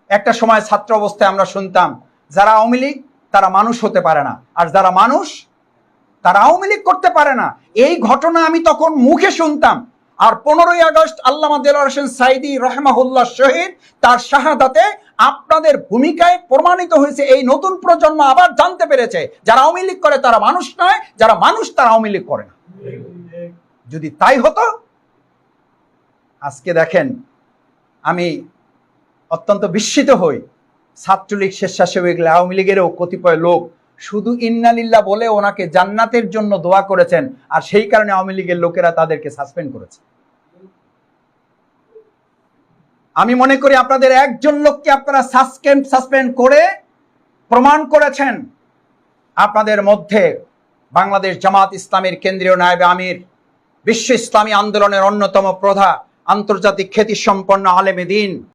একটা সময় ছাত্র অবস্থায় আমরা শুনতাম যারা আওয়ামী লীগ তারা মানুষ হতে পারে না, আর যারা মানুষ তারা আওয়ামী লীগ করতে পারে না। এই ঘটনা আমি তখন মুখে শুনতাম। আর 15ই আগস্ট আল্লামা দেলোয়ার হোসেন সাঈদী রাহমাহুল্লাহ শহীদ, তার শাহাদাতে আপনাদের ভূমিকায় প্রমাণিত হয়েছে। এই নতুন প্রজন্ম আবার জানতে পেরেছে যারা আওয়ামী লীগ করে তারা মানুষ নয়, যারা মানুষ তারা আওয়ামী লীগ করে না। যদি তাই হতো, আজকে দেখেন আমি অত্যন্ত বিস্মিত হই, ছাত্রলীগ, স্বেচ্ছাসেবক আওয়ামী লীগেরও কতিপয় লোক শুধু ইন্নালিল্লাহ বলে ওনাকে জান্নাতের জন্য দোয়া করেছেন, আর সেই কারণে আওয়ামী লীগের লোকেরা তাদেরকে সাসপেন্ড করেছে। আমি মনে করি আপনাদের একজন লোককে আপনারা সাসপেন্ড করে প্রমাণ করেছেন আপনাদের মধ্যে বাংলাদেশ জামাত ইসলামীর কেন্দ্রীয় নায়েবে আমির, বিশ্ব ইসলামী আন্দোলনের অন্যতম প্রধা, আন্তর্জাতিক খ্যাতিসম্পন্ন আলেমে দ্বীন